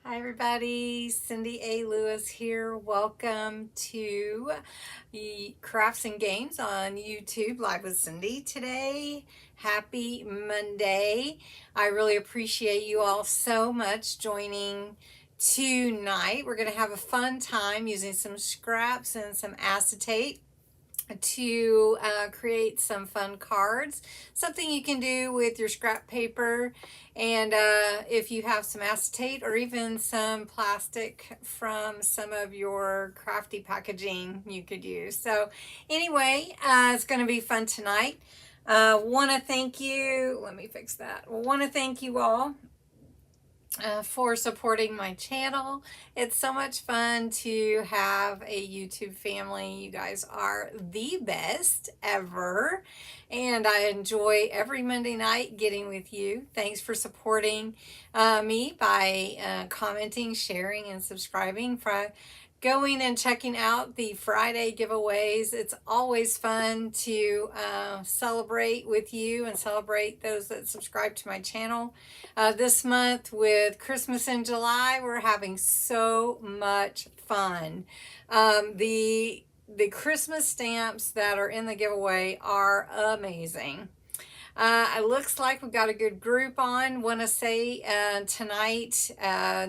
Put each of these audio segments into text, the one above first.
Hi everybody, Cindy A. Lewis here. Welcome to the Crafts and Games on YouTube Live with Cindy today. Happy Monday. I really appreciate you all so much joining tonight. We're going to have a fun time using some scraps and some acetate to create some fun cards, something you can do with your scrap paper, and if you have some acetate or even some plastic from some of your crafty packaging you could use. So anyway, it's going to be fun tonight. Want to thank you, let me fix that, want to thank you all for supporting my channel. It's so much fun to have a YouTube family. You guys are the best ever, and I enjoy every Monday night getting with you. Thanks for supporting me by commenting, sharing, and subscribing. For going and checking out the Friday giveaways. It's always fun to celebrate with you and celebrate those that subscribe to my channel. This month with Christmas in July, we're having so much fun. The Christmas stamps that are in the giveaway are amazing. It looks like we've got a good group on. Want to say tonight,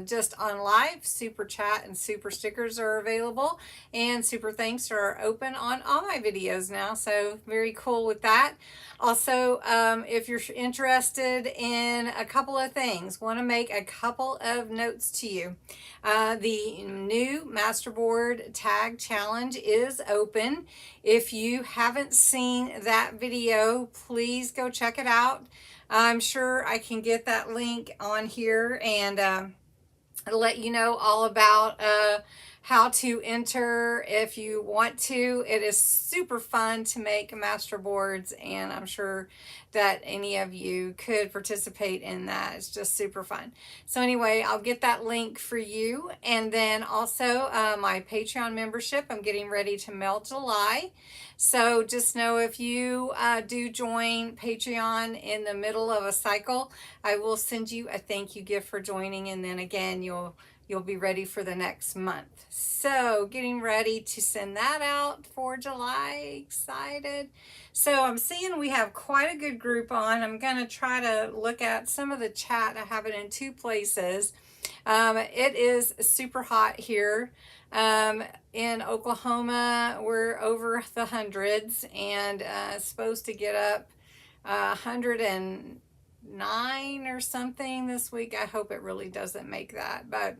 just on live, super chat and super stickers are available, and super thanks are open on all my videos now. So very cool with that. Also, if you're interested in a couple of things, want to make a couple of notes to you. The new Masterboard Tag Challenge is open. If you haven't seen that video, please go check it out. I'm sure I can get that link on here and let you know all about how to enter if you want to. It is super fun to make master boards, and I'm sure that any of you could participate in that. It's just super fun. So anyway, I'll get that link for you. And then also my Patreon membership, I'm getting ready to mail July. So just know if you do join Patreon in the middle of a cycle, I will send you a thank you gift for joining, and then again you'll be ready for the next month. So getting ready to send that out for July. Excited. So I'm seeing we have quite a good group on. I'm going to try to look at some of the chat. I have it in two places. It is super hot here. In Oklahoma, we're over the hundreds, and it's supposed to get up 109 or something this week. I hope it really doesn't make that, but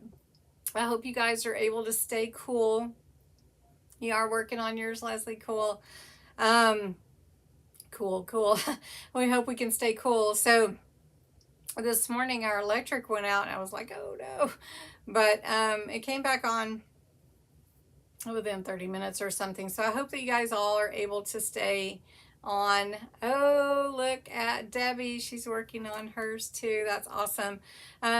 I hope you guys are able to stay cool. You are working on yours, Leslie. Cool. Cool. We hope we can stay cool. So this morning our electric went out and I was like, oh no, but it came back on within 30 minutes or something. So I hope that you guys all are able to stay on. Oh, look at Debbie. She's working on hers too. That's awesome.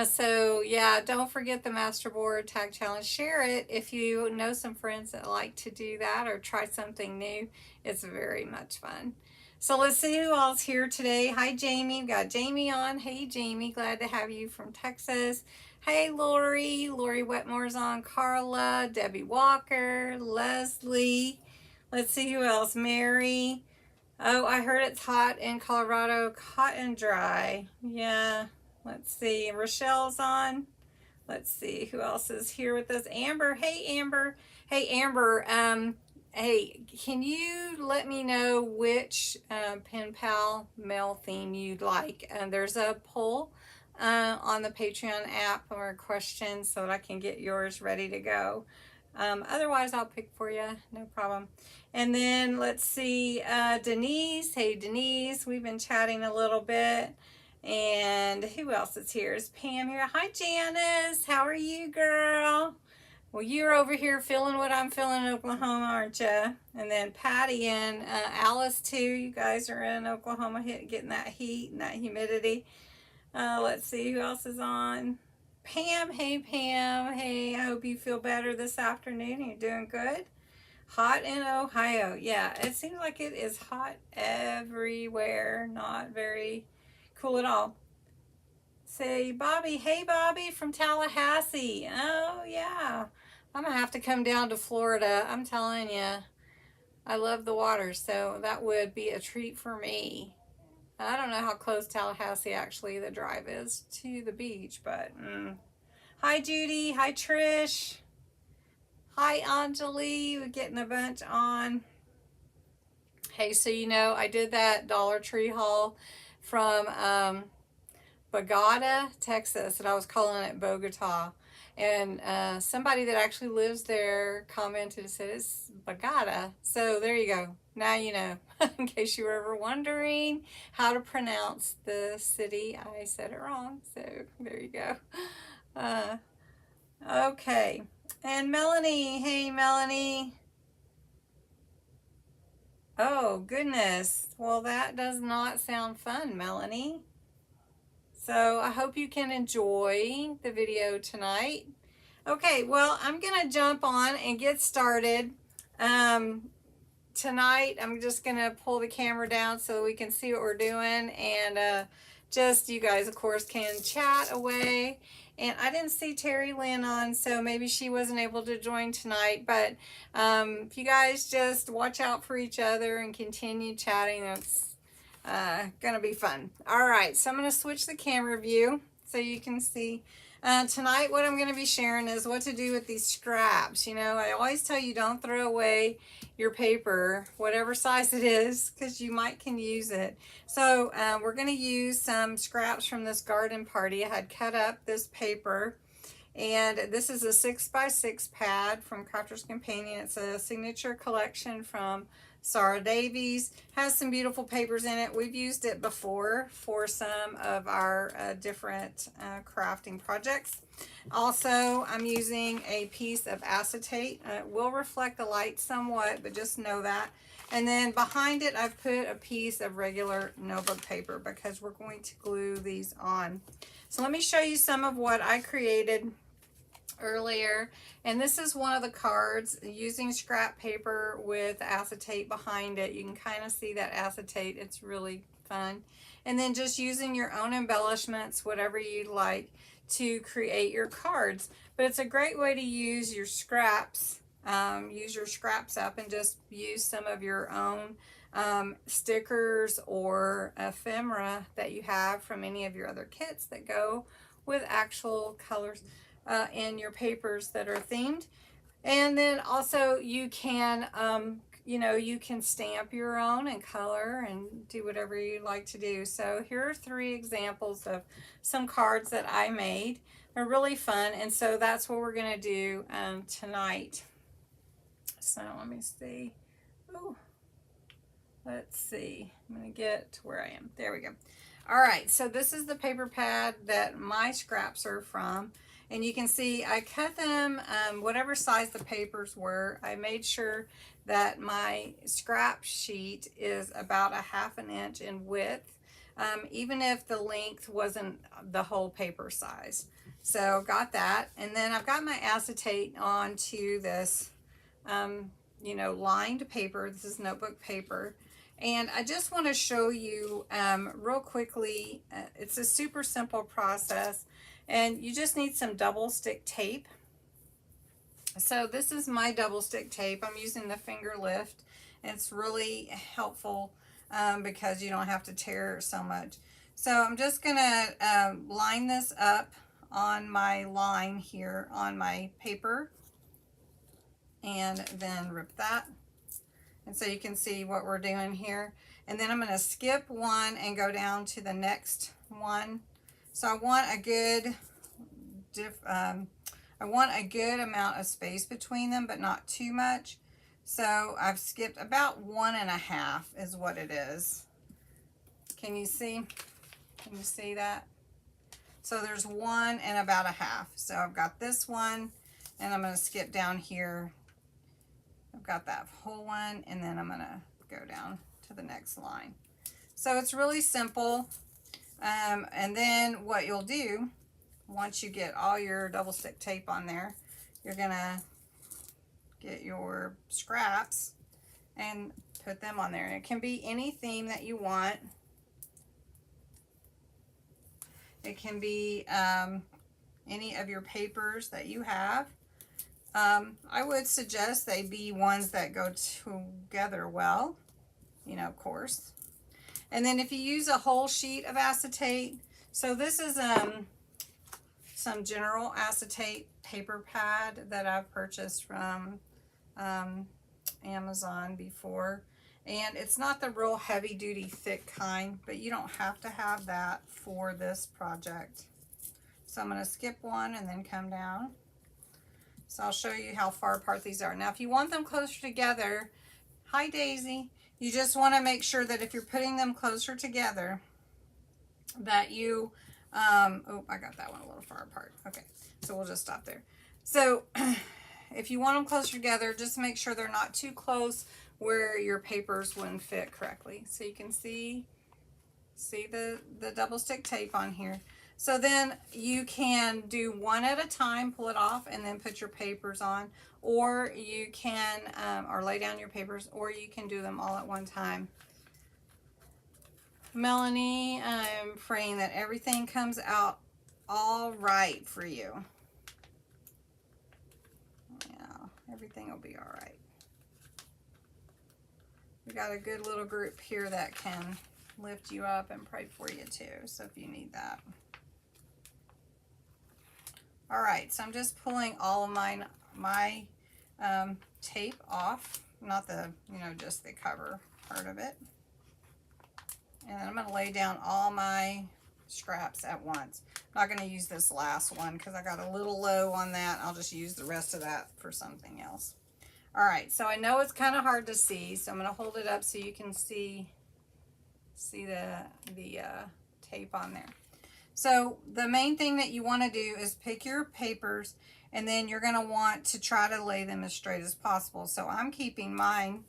So yeah, don't forget the Masterboard Tag Challenge. Share it if you know some friends that like to do that or try something new. It's very much fun. So let's see who all's here today. Hi, Jamie. We've got Jamie on. Hey, Jamie. Glad to have you from Texas. Hey, Lori. Lori Wetmore's on. Carla. Debbie Walker. Leslie. Let's see who else. Mary. Oh, I heard it's hot in Colorado. Hot and dry. Yeah. Let's see. Rochelle's on. Let's see who else is here with us. Amber. Hey, Amber. Hey, Amber. Hey, can you let me know which Pen Pal mail theme you'd like? There's a poll on the Patreon app or a question so that I can get yours ready to go. Otherwise, I'll pick for you. No problem. And then let's see, Denise. Hey, Denise. We've been chatting a little bit. And who else is here? Is Pam here? Hi, Janice. How are you, girl? Well, you're over here feeling what I'm feeling in Oklahoma, aren't you? And then Patty and Alice, too. You guys are in Oklahoma getting that heat and that humidity. Let's see who else is on. Pam. Hey, Pam. Hey, I hope you feel better this afternoon. You're doing good. Hot in Ohio. Yeah, it seems like it is hot everywhere. Not very cool at all. say Bobby. Hey, Bobby from Tallahassee. Oh, yeah. I'm going to have to come down to Florida. I'm telling you, I love the water, so that would be a treat for me. I don't know how close Tallahassee actually the drive is to the beach, but hi, Judy. Hi, Trish. Hi, Anjali. We're getting a bunch on. Hey, so you know, I did that Dollar Tree haul from Bogota, Texas, and I was calling it Bogota. And somebody that actually lives there commented and said it's Bogota. So there you go. Now you know. In case you were ever wondering how to pronounce the city, I said it wrong. So there you go. Okay. And Melanie. Hey, Melanie. Oh, goodness. Well, that does not sound fun, Melanie. So I hope you can enjoy the video tonight. Okay, well, I'm going to jump on and get started. Tonight, I'm just going to pull the camera down so we can see what we're doing. And just you guys, of course, can chat away. And I didn't see Terry Lynn on, so maybe she wasn't able to join tonight. But if you guys just watch out for each other and continue chatting, that's gonna be fun. All right, so I'm gonna switch the camera view so you can see. Tonight, what I'm gonna be sharing is what to do with these scraps. You know, I always tell you don't throw away your paper, whatever size it is, because you might can use it. So we're gonna use some scraps from this garden party. I had cut up this paper, and this is a 6x6 pad from Crafter's Companion. It's a signature collection from Sarah Davies. Has some beautiful papers in it. We've used it before for some of our different crafting projects. Also, I'm using a piece of acetate. It will reflect the light somewhat, but just know that. And then behind it, I've put a piece of regular notebook paper because we're going to glue these on. So let me show you some of what I created earlier. And this is one of the cards using scrap paper with acetate behind it. You can kind of see that acetate. It's really fun. And then just using your own embellishments, whatever you like, to create your cards. But it's a great way to use your scraps. Use your scraps up and just use some of your own stickers or ephemera that you have from any of your other kits that go with actual colors in your papers that are themed. And then also you can you know, you can stamp your own and color and do whatever you like to do. So here are 3 examples of some cards that I made. They're really fun, and so that's what we're going to do tonight. So let me see. Oh, let's see. I'm going to get to where I am. There we go. All right, so this is the paper pad that my scraps are from. And you can see I cut them whatever size the papers were. I made sure that my scrap sheet is about a ½ inch in width, even if the length wasn't the whole paper size. So got that. And then I've got my acetate onto this, you know, lined paper. This is notebook paper. And I just want to show you real quickly, it's a super simple process. And you just need some double stick tape. So this is my double stick tape. I'm using the finger lift. It's really helpful because you don't have to tear so much. So I'm just gonna line this up on my line here on my paper and then rip that. And so you can see what we're doing here. And then I'm gonna skip one and go down to the next one. So I want a good amount of space between them, but not too much. So I've skipped about 1.5 is what it is. Can you see? Can you see that? So there's 1 and about 1/2. So I've got this one, and I'm going to skip down here. I've got that whole one, and then I'm going to go down to the next line. So it's really simple. And then what you'll do, once you get all your double stick tape on there, you're gonna get your scraps and put them on there. And it can be any theme that you want. It can be any of your papers that you have. I would suggest they be ones that go together well, you know, of course. And then if you use a whole sheet of acetate, so this is some general acetate paper pad that I've purchased from Amazon before. And it's not the real heavy duty thick kind, but you don't have to have that for this project. So I'm going to skip one and then come down. So I'll show you how far apart these are. Now if you want them closer together, hi Daisy, you just want to make sure that if you're putting them closer together that you, oh, I got that one a little far apart. Okay, so we'll just stop there. So if you want them closer together, just make sure they're not too close where your papers wouldn't fit correctly. So you can see the double stick tape on here. So then you can do one at a time, pull it off, and then put your papers on, or you can, or lay down your papers, or you can do them all at one time. Melanie, I'm praying that everything comes out all right for you. Yeah, everything will be all right. We got a good little group here that can lift you up and pray for you too, so if you need that. All right, so I'm just pulling all of my tape off, not the, you know, just the cover part of it. And then I'm going to lay down all my scraps at once. I'm not going to use this last one because I got a little low on that. I'll just use the rest of that for something else. All right, so I know it's kind of hard to see, so I'm going to hold it up so you can see the tape on there. So the main thing that you want to do is pick your papers, and then you're going to want to try to lay them as straight as possible. So I'm keeping mine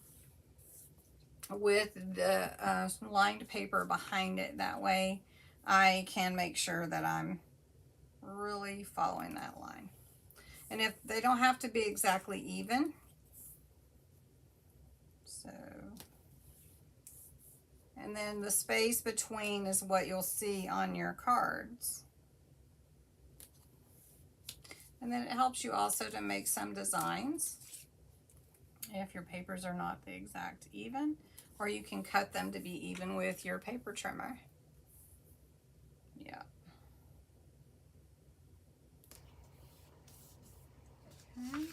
with the lined paper behind it. That way I can make sure that I'm really following that line. And if they don't have to be exactly even, so, and then the space between is what you'll see on your cards. And then it helps you also to make some designs if your papers are not the exact even, or you can cut them to be even with your paper trimmer. Yeah. Okay.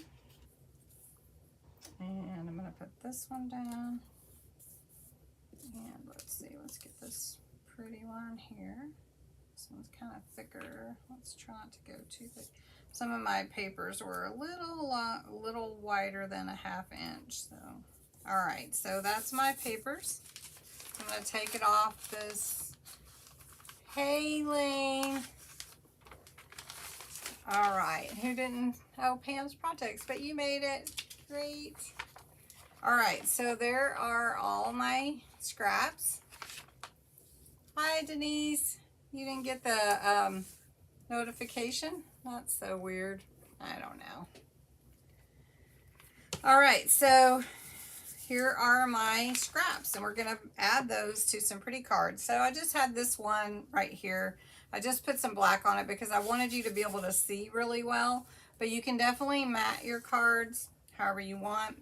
And I'm going to put this one down. And let's see, let's get this pretty one here. This one's kind of thicker. Let's try not to go too thick. Some of my papers were a little wider than a ½ inch. So, all right, so that's my papers. I'm going to take it off this. Hey, Lane. All right, who didn't? Oh, Pam's Projects, but you made it. Great. All right, so there are all my scraps. Hi, Denise. You didn't get the notification? That's so weird. I don't know. All right, so here are my scraps, and we're going to add those to some pretty cards. So I just had this one right here. I just put some black on it because I wanted you to be able to see really well, but you can definitely mat your cards however you want.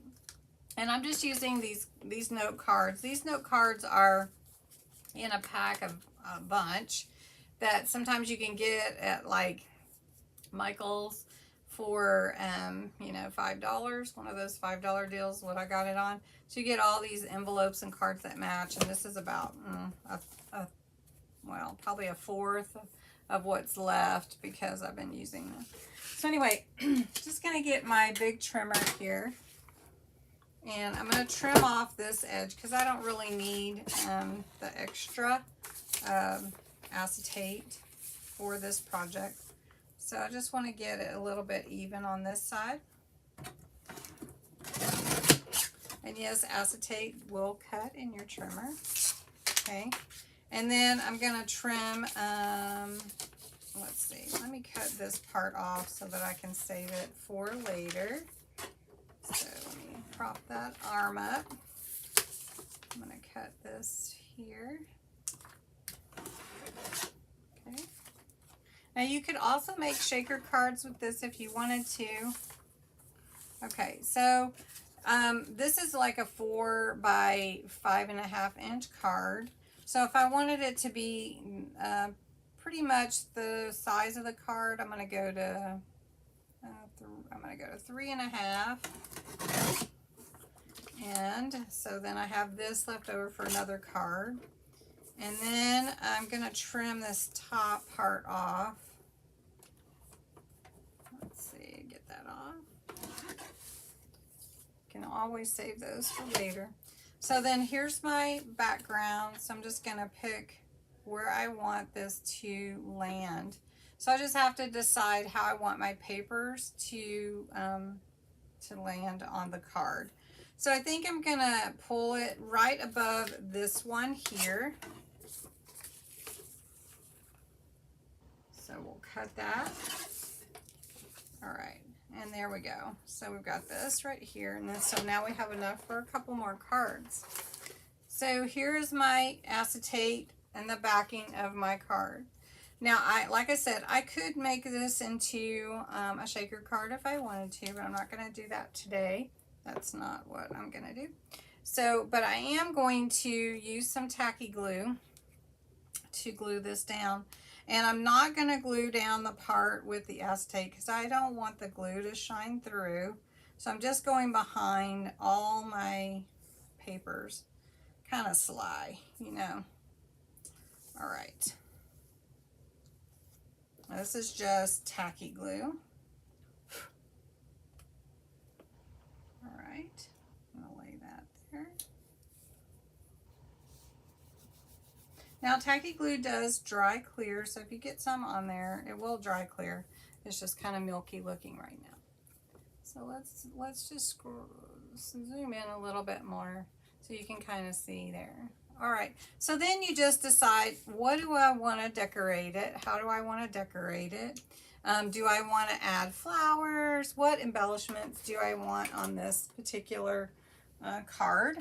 And I'm just using these note cards. These note cards are in a pack of a bunch that sometimes you can get at like Michael's for you know, $5, one of those $5 deals, what I got it on. So you get all these envelopes and cards that match, and this is about well, probably a fourth of what's left because I've been using them. So anyway, just gonna get my big trimmer here, and I'm gonna trim off this edge because I don't really need the extra acetate for this project. So I just want to get it a little bit even on this side. And yes, acetate will cut in your trimmer. Okay. And then I'm going to trim, let's see, let me cut this part off so that I can save it for later. So let me prop that arm up. I'm going to cut this here. Okay. Now you could also make shaker cards with this if you wanted to. Okay, so this is like a 4 by 5.5 inch card. So if I wanted it to be pretty much the size of the card, I'm going to go to 3.5. And so then I have this left over for another card. And then I'm going to trim this top part off. Let's see, get that off. Can always save those for later. So then here's my background. So I'm just going to pick where I want this to land. So I just have to decide how I want my papers to land on the card. So I think I'm going to pull it right above this one here. So we'll cut that. All right, and there we go. So we've got this right here, and then so now we have enough for a couple more cards. So here's my acetate and the backing of my card. Now, like I said, I could make this into a shaker card if I wanted to, but I'm not going to do that today. That's not what I'm going to do. So, but I am going to use some tacky glue to glue this down. And I'm not going to glue down the part with the acetate because I don't want the glue to shine through. So I'm just going behind all my papers. Kind of sly, you know. All right. This is just tacky glue. All right. I'm going to lay that there. Now, tacky glue does dry clear, so if you get some on there, it will dry clear. It's just kind of milky looking right now. So let's just zoom in a little bit more so you can kind of see there. All right, so then you just decide, what do I want to decorate it? How do I want to decorate it? Do I want to add flowers? What embellishments do I want on this particular card?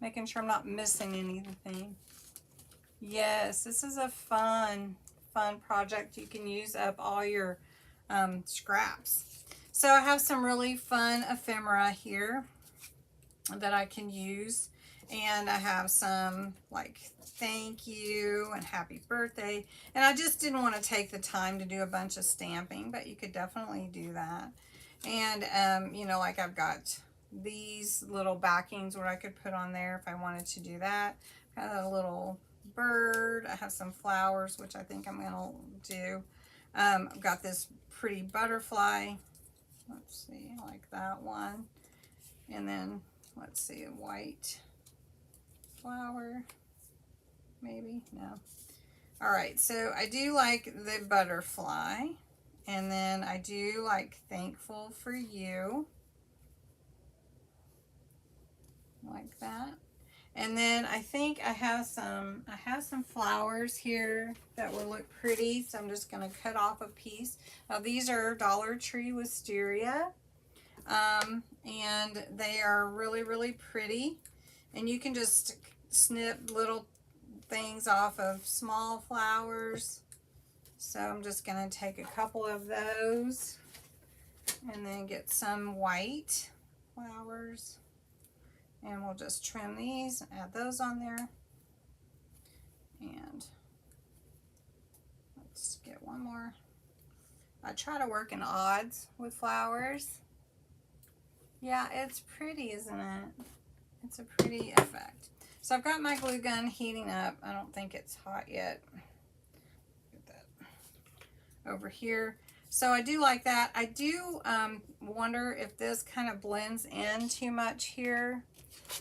Making sure I'm not missing anything. Yes, this is a fun project. You can use up all your scraps. So I have some really fun ephemera here that I can use. And I have some like thank you and happy birthday. And I just didn't want to take the time to do a bunch of stamping, but you could definitely do that. And, you know, like I've got these little backings where I could put on there if I wanted to do that. Got a little bird. I have some flowers, which I think I'm going to do. I've got this pretty butterfly. Let's see, I like that one. And then, let's see, a white flower. Maybe, no. All right, so I do like the butterfly. And then I do like thankful for you. Like that. And then I think I have some flowers here that will look pretty, so I'm just going to cut off a piece. Now these are Dollar Tree wisteria, and they are really pretty, and you can just snip little things off of small flowers. So I'm just going to take a couple of those and then get some white flowers. And we'll just trim these, add those on there. And let's get one more. I try to work in odds with flowers. Yeah, it's pretty, isn't it? It's a pretty effect. So I've got my glue gun heating up. I don't think it's hot yet. Get that over here. So I do like that. I do wonder if this kind of blends in too much here.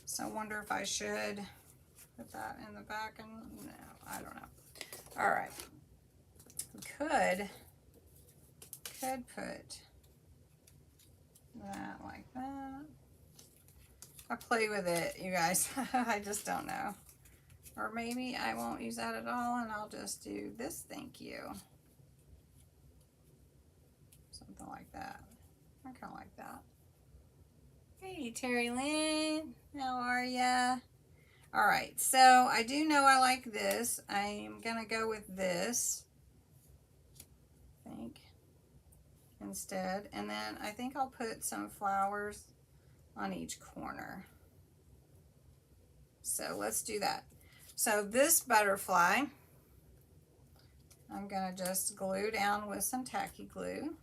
So I wonder if I should put that in the back. And no, I don't know. All right. Could put that like that. I play with it, you guys. I just don't know. Or maybe I won't use that at all and I'll just do this thank you. Something like that. I kind of like that. Hey, Terry Lynn, how are ya? All right, so I do know I like this. I'm gonna go with this. instead. And then I think I'll put some flowers on each corner. So let's do that. So this butterfly, I'm going to just glue down with some tacky glue.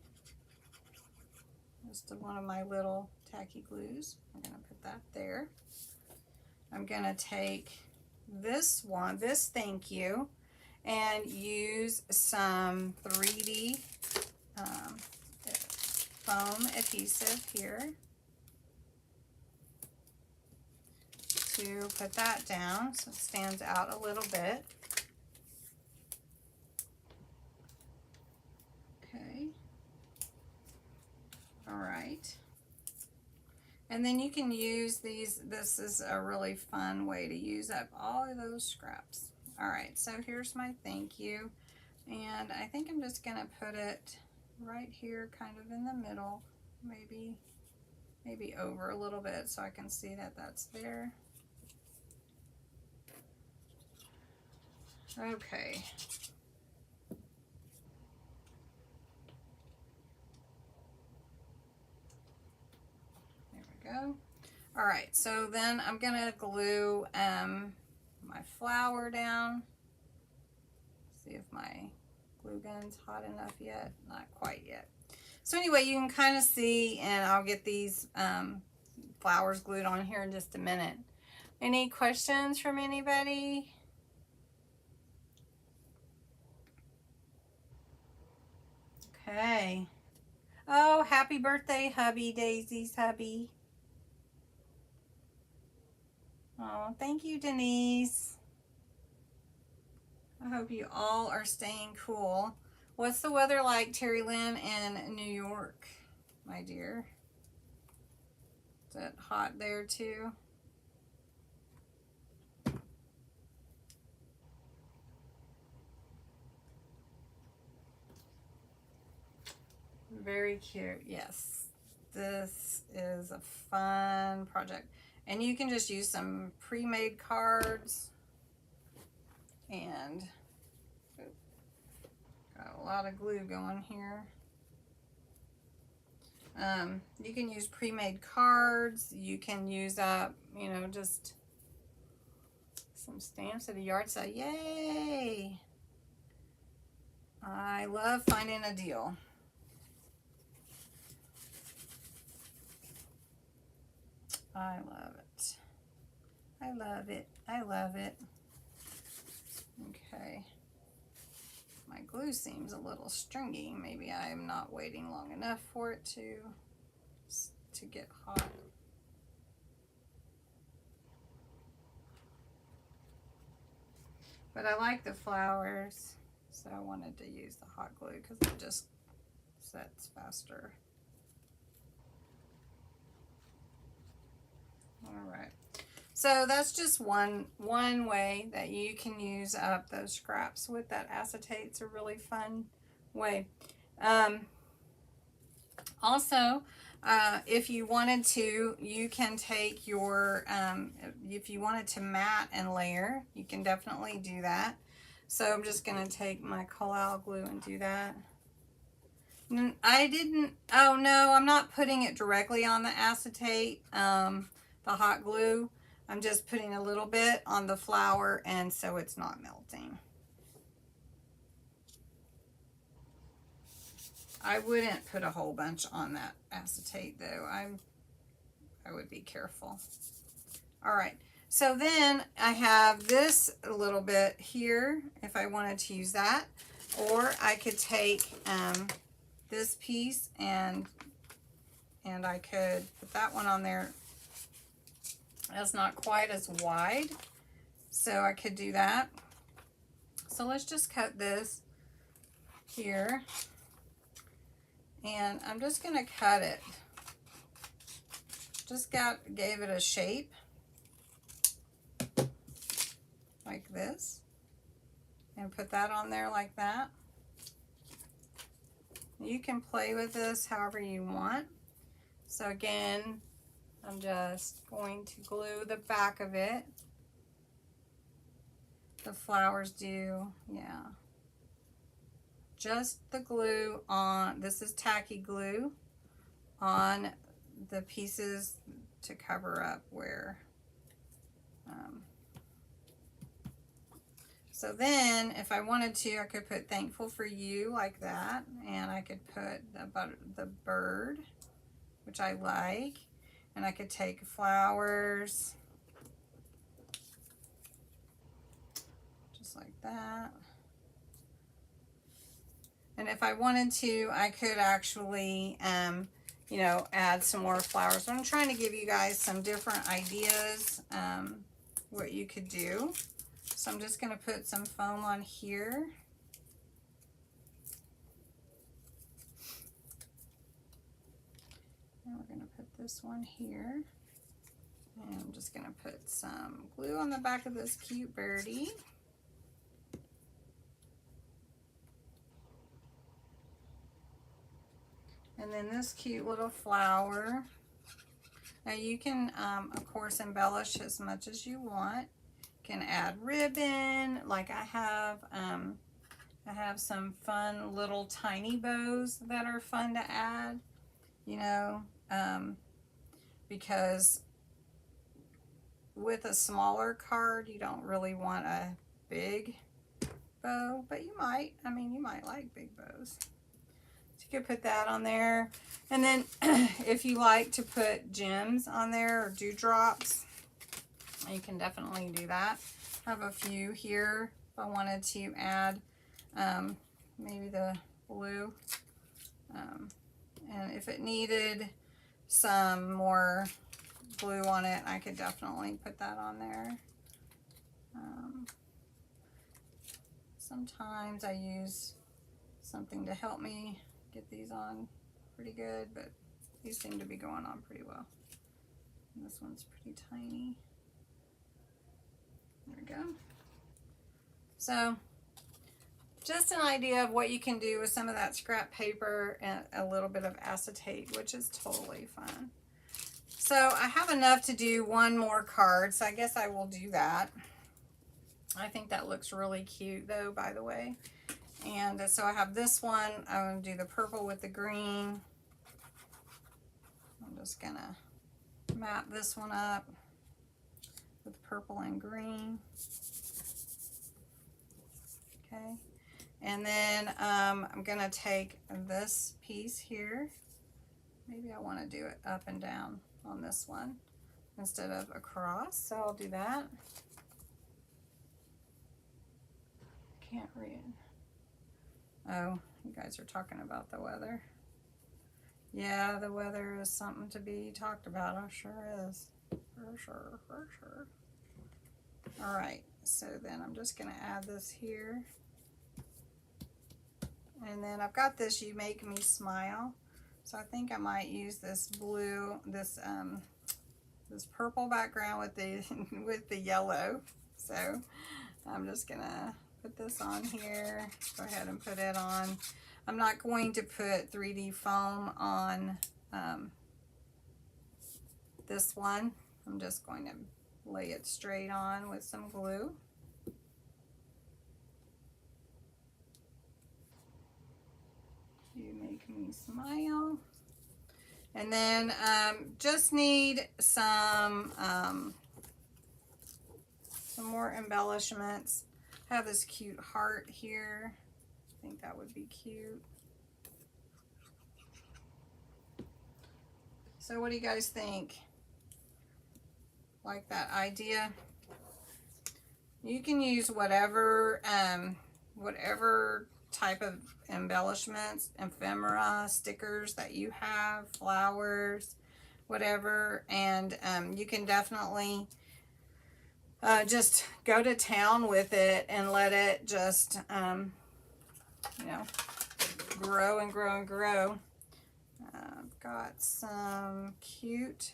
Just one of my little tacky glues. I'm going to put that there. I'm going to take this one, this thank you, and use some 3D foam adhesive here to put that down so it stands out a little bit. Okay. All right. And then you can use these. This is a really fun way to use up all of those scraps. All right, so here's my thank you. And I think I'm just gonna put it right here, kind of in the middle, maybe over a little bit so I can see that that's there. Okay. There we go. All right, so then I'm gonna glue my flower down. See if my glue gun's hot enough yet. Not quite yet. So anyway, you can kind of see, and I'll get these flowers glued on here in just a minute. Any questions from anybody? Okay. Oh, happy birthday, hubby, Daisy's hubby. Oh, thank you, Denise. I hope you all are staying cool. What's the weather like, Terry Lynn, in New York, my dear? Is it hot there too? Very cute. Yes, this is a fun project. And you can just use some pre-made cards. And got a lot of glue going here. You can use pre-made cards. You can use up, you know, just some stamps at a yard sale. Yay! I love finding a deal. I love it. I love it. I love it. Okay. My glue seems a little stringy. Maybe I am not waiting long enough for it to get hot. But I like the flowers, so I wanted to use the hot glue because it just sets faster. All right. So that's just one way that you can use up those scraps with that acetate. It's a really fun way. Also, if you wanted to, you can take your, if you wanted to mat and layer, you can definitely do that. So I'm just going to take my collal glue and do that. I didn't, oh no, I'm not putting it directly on the acetate, the hot glue. I'm just putting a little bit on the flower, and so it's not melting. I wouldn't put a whole bunch on that acetate though. I would be careful. All right, so then I have this a little bit here if I wanted to use that, or I could take this piece and I could put that one on there. That's not quite as wide, so I could do that. So let's just cut this here, and I'm just going to cut it. Just gave it a shape like this, and put that on there like that. You can play with this however you want. So again, I'm just going to glue the back of it. The flowers do, yeah. just the glue on, this is tacky glue, on the pieces to cover up where, so then if I wanted to, I could put thankful for you like that, and I could put the bird, which I like, and I could take flowers, just like that. And if I wanted to, I could actually, you know, add some more flowers. So I'm trying to give you guys some different ideas, what you could do. So I'm just going to put some foam on here. And we're going to put this one here. And I'm just going to put some glue on the back of this cute birdie. And then this cute little flower. Now you can, of course, embellish as much as you want. You can add ribbon, like I have some fun little tiny bows that are fun to add, you know, because with a smaller card, you don't really want a big bow, but you might, I mean, you might like big bows. You could put that on there. And then if you like to put gems on there or dewdrops, you can definitely do that. I have a few here if I wanted to add maybe the blue. And if it needed some more glue on it, I could definitely put that on there. Sometimes I use something to help me get these on pretty good, but these seem to be going on pretty well. And this one's pretty tiny. There we go. So just an idea of what you can do with some of that scrap paper and a little bit of acetate, which is totally fun. So I have enough to do one more card, so I guess I will do that. I think that looks really cute though, by the way. And so I have this one. I'm going to do the purple with the green. I'm just going to map this one up with purple and green. Okay. And then I'm going to take this piece here. Maybe I want to do it up and down on this one instead of across. So I'll do that. Can't read. Oh, you guys are talking about the weather. Yeah, the weather is something to be talked about. It sure is. For sure, for sure. All right, so then I'm just going to add this here. And then I've got this You Make Me Smile. So I think I might use this blue, this purple background with the with the yellow. So I'm just going to put this on here. Go ahead and put it on. I'm not going to put 3D foam on this one. I'm just going to lay it straight on with some glue. You Make Me Smile. And then just need some more embellishments. I have this cute heart here. I think that would be cute. So what do you guys think? Like that idea? You can use whatever whatever type of embellishments, ephemera, stickers that you have, flowers, whatever, and you can definitely just go to town with it and let it just you know, grow and grow and grow. I've got some cute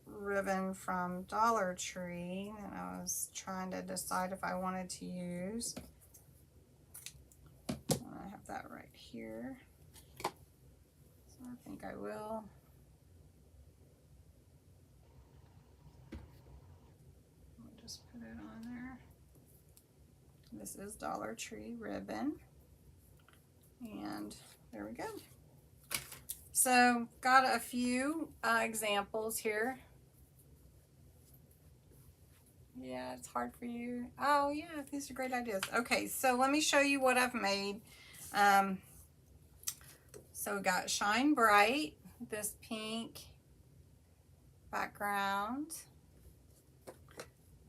ribbon from Dollar Tree that I was trying to decide if I wanted to use. I have that right here, so I think I will. I'll just put it on there. This is Dollar Tree ribbon. There we go. So got a few examples here. Yeah, it's hard for you. Oh yeah, these are great ideas. Okay, so let me show you what I've made. So we got Shine Bright, this pink background.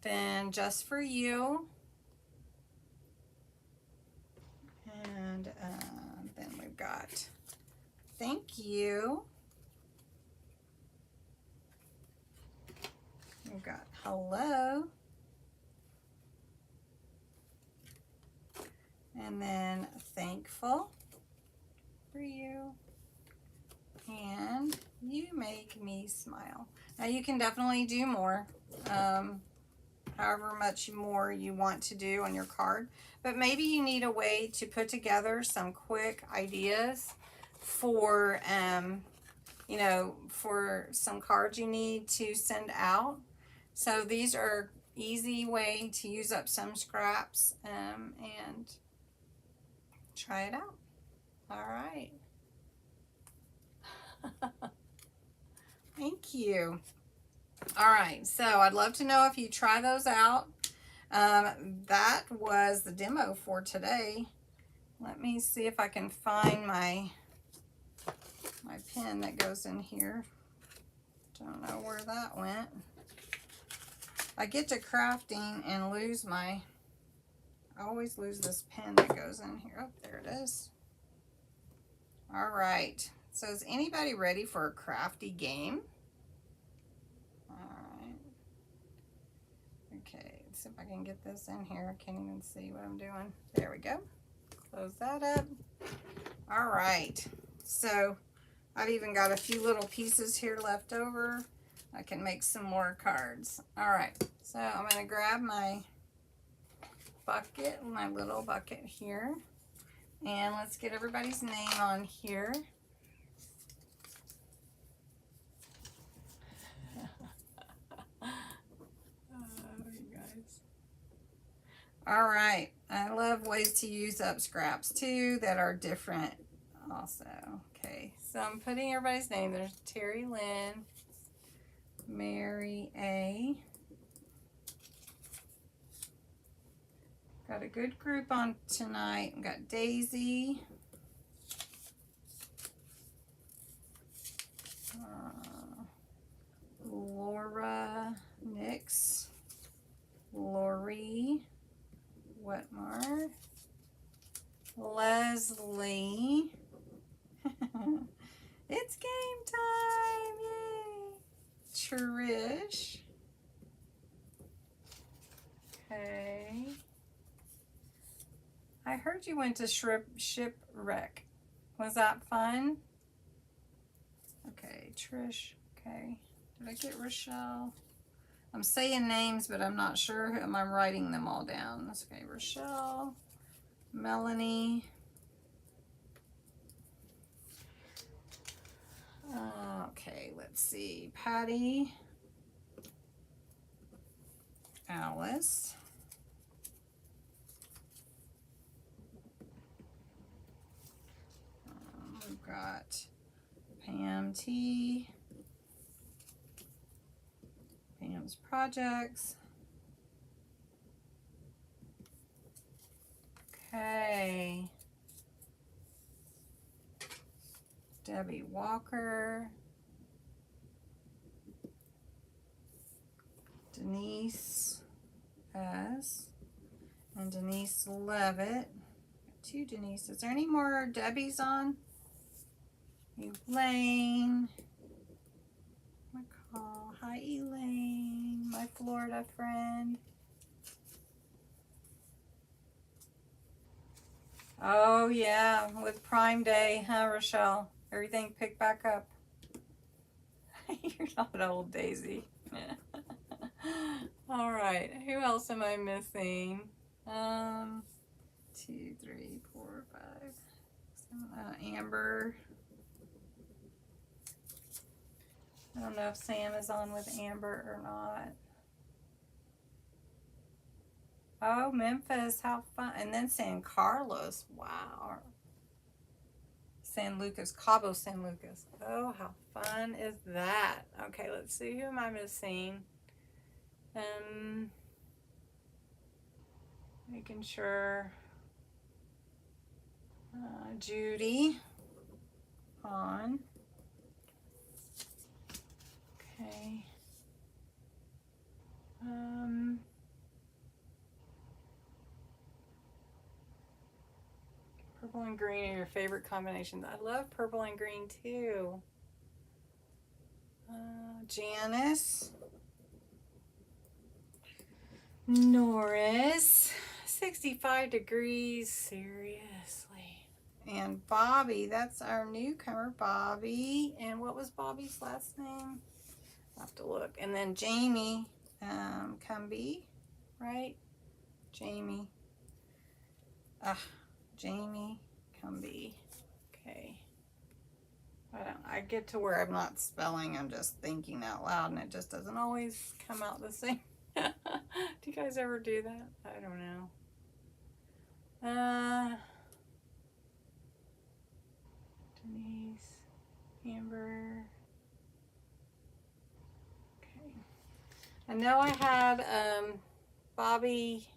Then Just For You. And then we've got Thank You. We've got Hello. And then Thankful For You. And You Make Me Smile. Now you can definitely do more. However much more you want to do on your card. But maybe you need a way to put together some quick ideas for, you know, for some cards you need to send out. So these are easy way to use up some scraps and try it out. All right. Thank you. All right, so I'd love to know if you try those out. That was the demo for today. Let me see if I can find my pen that goes in here. Don't know where that went. I get to crafting and lose my, I always lose this pen that goes in here. Oh, there it is. All right, so is anybody ready for a crafty game? Okay, let's see if I can get this in here. I can't even see what I'm doing. There we go. Close that up. All right, so I've even got a few little pieces here left over. I can make some more cards. All right, so I'm gonna grab my bucket, my little bucket here, and let's get everybody's name on here. All right, I love ways to use up scraps too that are different also. Okay, so I'm putting everybody's name. There's Terry Lynn, Mary A. Got a good group on tonight. We've got Daisy, Laura, Nix, Lori, Whitmar, Leslie. It's game time, yay! Trish. Okay. I heard you went to Shipwreck. Was that fun? Okay, Trish. Okay. Did I get Rochelle? I'm saying names, but I'm not sure. I'm writing them all down. Okay, Rochelle, Melanie. Okay, let's see. Patty, Alice, we've got Pam T, Pam's Projects. Okay. Debbie Walker, Denise S, and Denise Levitt. Two Denise. Is there any more Debbies on? Elaine. McCall. Hi, Elaine, my Florida friend. Oh, yeah, with Prime Day, huh, Rochelle? Everything picked back up. You're not old, Daisy. All right, who else am I missing? 2, 3, 4, 5, 7, Amber. I don't know if Sam is on with Amber or not. Oh, Memphis, how fun. And then San Carlos, wow. San Lucas, Cabo San Lucas. Oh, how fun is that? Okay, let's see, who am I missing? Making sure. Judy on. Okay. Purple and green are your favorite combinations. I love purple and green too. Janice. Norris. 65 degrees, seriously. And Bobby, that's our newcomer, Bobby. And what was Bobby's last name? I'll have to look. And then Jamie Cumby, right? Jamie. Jamie Cumby. Okay. I get to where I'm not spelling, I'm just thinking out loud, and it just doesn't always come out the same. Do you guys ever do that? I don't know. Denise, Amber. Okay. I know I had Bobby.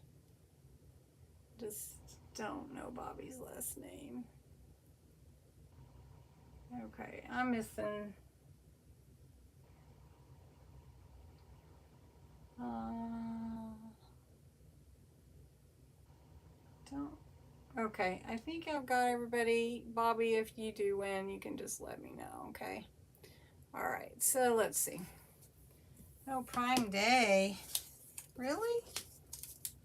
Just don't know Bobby's last name. Okay, I'm missing. Okay, I think I've got everybody. Bobby, if you do win, you can just let me know, okay? All right, so let's see. Oh, Prime Day. Really?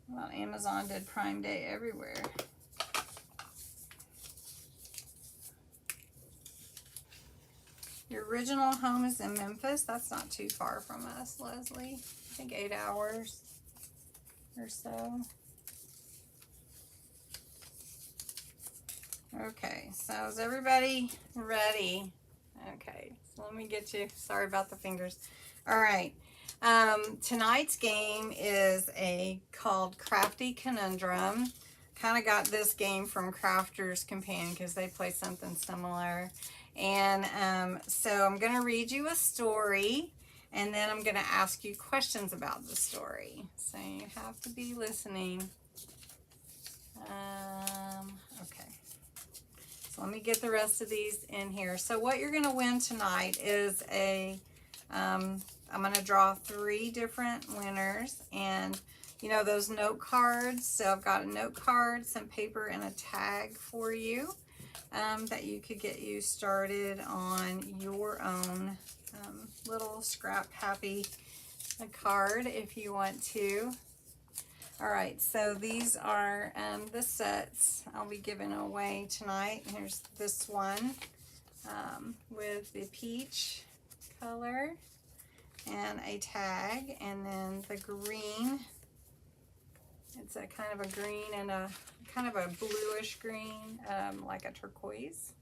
Well, Amazon did Prime Day everywhere. Your original home is in Memphis. That's not too far from us, Leslie. I think 8 hours or so. Okay, so is everybody ready? Okay, so let me get you, sorry about the fingers. All right, tonight's game is called Crafty Conundrum. Kind of got this game from Crafter's Companion because they play something similar. And so I'm going to read you a story, and then I'm going to ask you questions about the story. So you have to be listening. Okay. So let me get the rest of these in here. So what you're going to win tonight is I'm going to draw 3 different winners, and you know those note cards. So I've got a note card, some paper, and a tag for you that you could get you started on your own little scrap happy card if you want to. All right, so these are the sets I'll be giving away tonight. Here's this one with the peach color and a tag, and then the green. It's a kind of a green and a kind of a bluish green, like a turquoise.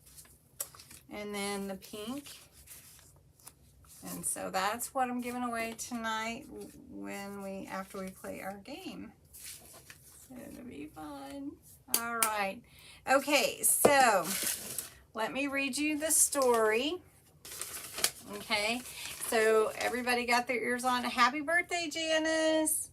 And then the pink. And so that's what I'm giving away tonight after we play our game. It'll be fun. All right. Okay, so let me read you the story. Okay, so everybody got their ears on. Happy birthday, Janice.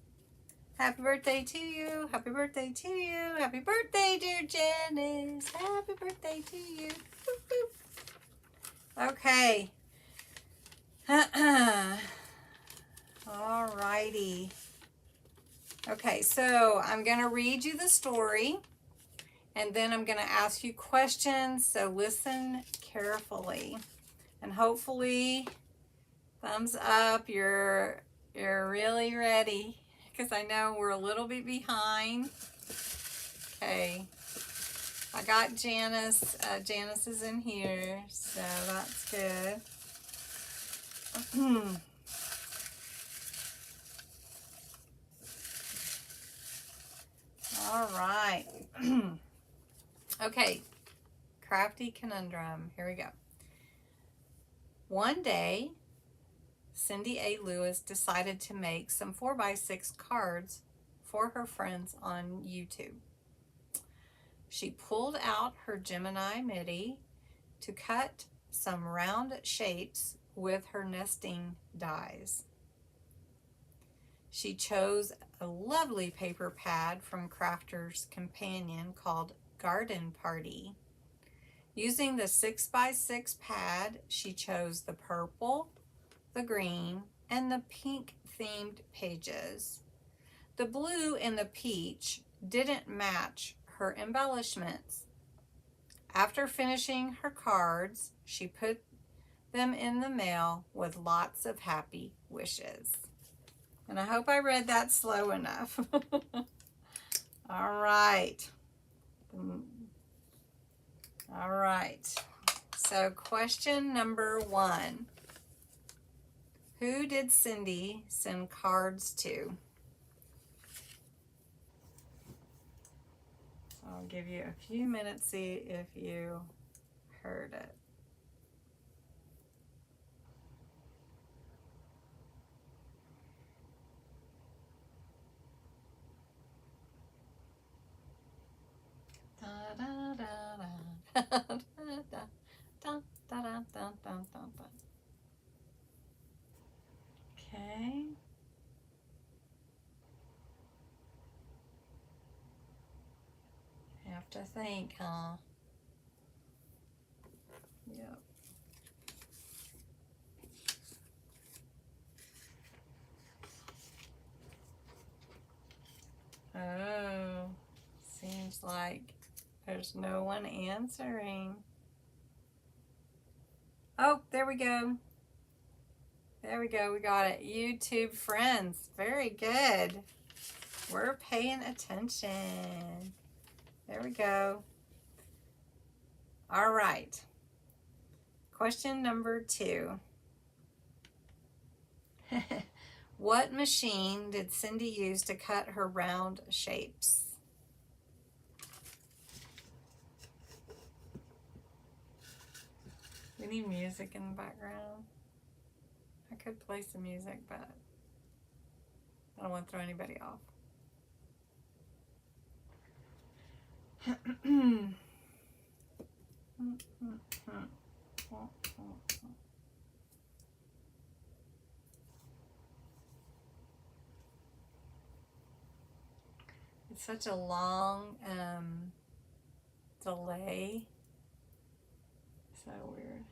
Happy birthday to you. Happy birthday to you. Happy birthday, dear Janice. Happy birthday to you. Boop, boop. Okay. All righty. Okay, so I'm going to read you the story, and then I'm going to ask you questions, so listen carefully. And hopefully, thumbs up, you're really ready, because I know we're a little bit behind. Okay, I got Janice. Janice is in here, so that's good. All right. Okay, Crafty Conundrum. Here we go. One day, Cindy A. Lewis decided to make some 4x6 cards for her friends on YouTube. She pulled out her Gemini MIDI to cut some round shapes with her nesting dies. She chose a lovely paper pad from Crafter's Companion called Garden Party. Using the 6x6 pad, she chose the purple, the green, and the pink themed pages. The blue and the peach didn't match her embellishments. After finishing her cards, she put them in the mail with lots of happy wishes. And I hope I read that slow enough. All right. All right. So question number 1. Who did Cindy send cards to? I'll give you a few minutes, see if you heard it. Okay. Have to think, huh? Yep. Oh, seems like there's no one answering. Oh, there we go. There we go. We got it. YouTube friends. Very good. We're paying attention. There we go. All right. Question number 2. What machine did Cindy use to cut her round shapes? We need music in the background. I could play some music, but I don't want to throw anybody off. It's such a long delay. So weird.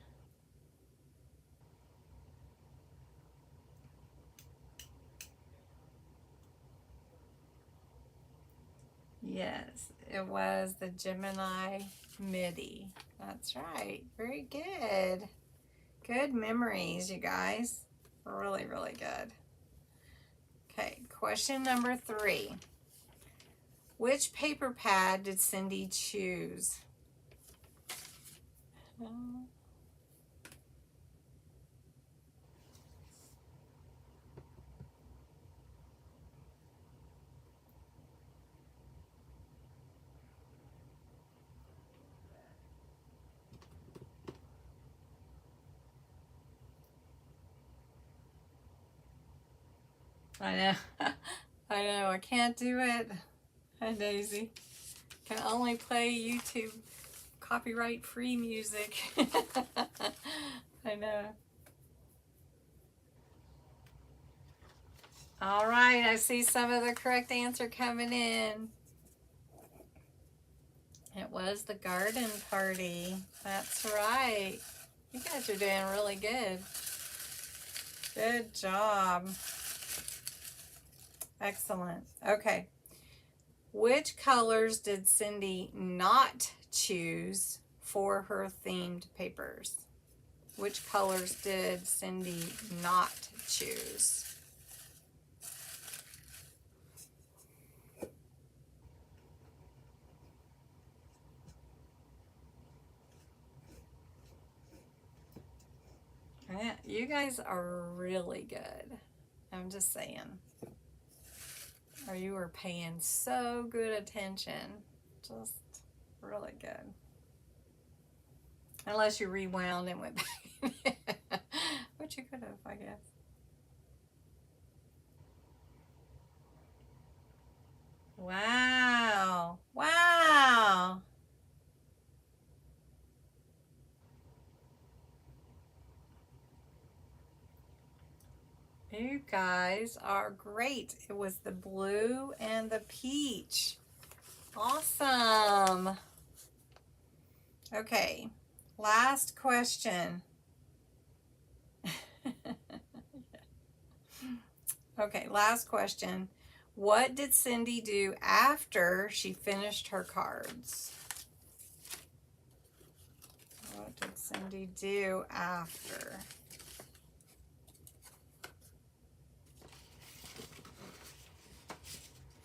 Yes, it was the Gemini MIDI. That's right. Very good. Good memories, you guys. Really, really good. Okay, question number 3. Which paper pad did Cindy choose? I know. I know. I can't do it. Hi, Daisy. Can only play YouTube copyright free music. I know. All right. I see some of the correct answer coming in. It was the Garden Party. That's right. You guys are doing really good. Good job. Excellent. Okay. Which colors did Cindy not choose for her themed papers? Which colors did Cindy not choose? Yeah, you guys are really good. I'm just saying. Or you were paying so good attention. Just really good. Unless you rewound and went back. Which you could have, I guess. Wow. Wow. You guys are great. It was the blue and the peach. Awesome. Okay, last question. Okay, last question. What did Cindy do after she finished her cards? What did Cindy do after?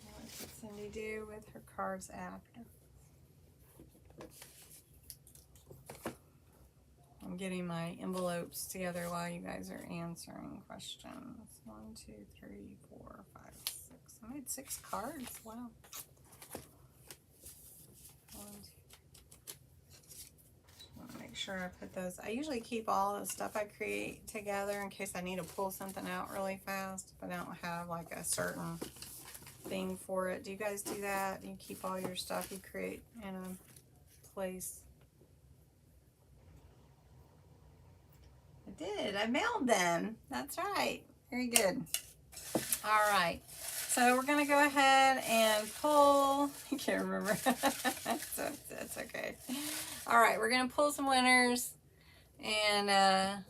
What did Cindy do with her cards after? I'm getting my envelopes together while you guys are answering questions. 1, 2, 3, 4, 5, 6. I made 6 cards. Wow. 1, 2. Just want to make sure I put those. I usually keep all the stuff I create together in case I need to pull something out really fast, but I don't have like a certain thing for it. Do you guys do that? You keep all your stuff you create in a place? I did. I mailed them. That's right. Very good. All right. So we're going to go ahead and pull. I can't remember. So that's okay. All right. We're going to pull some winners. And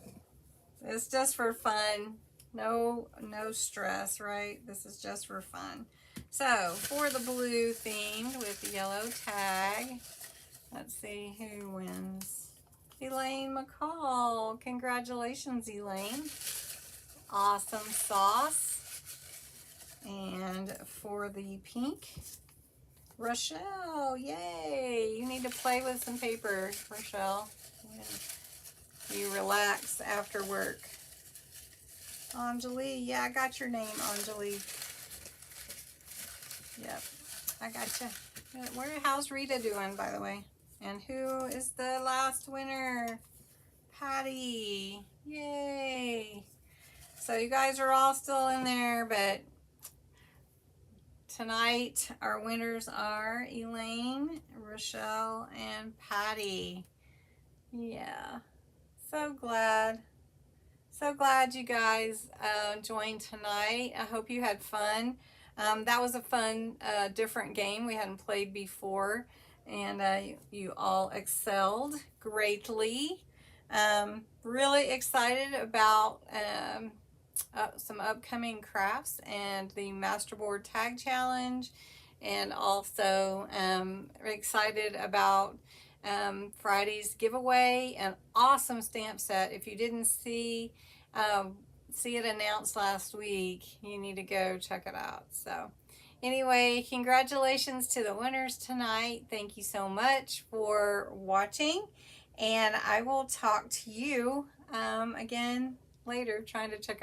it's just for fun. No stress, right? This is just for fun. So for the blue themed with the yellow tag, let's see who wins. Elaine McCall. Congratulations, Elaine. Awesome sauce. And for the pink, Rochelle. Yay. You need to play with some paper, Rochelle. You relax after work. Anjali. Yeah, I got your name, Anjali. Yep, I got you. How's Rita doing, by the way? And who is the last winner? Patty. Yay. So you guys are all still in there, but tonight our winners are Elaine, Rochelle, and Patty. Yeah. So glad. So glad you guys joined tonight. I hope you had fun. That was a fun, different game we hadn't played before. And you all excelled greatly. Really excited about some upcoming crafts and the Masterboard Tag Challenge, and also excited about Friday's giveaway, an awesome stamp set. If you didn't see it announced last week, you need to go check it out. So anyway, congratulations to the winners tonight. Thank you so much for watching, and I will talk to you again later, trying to check out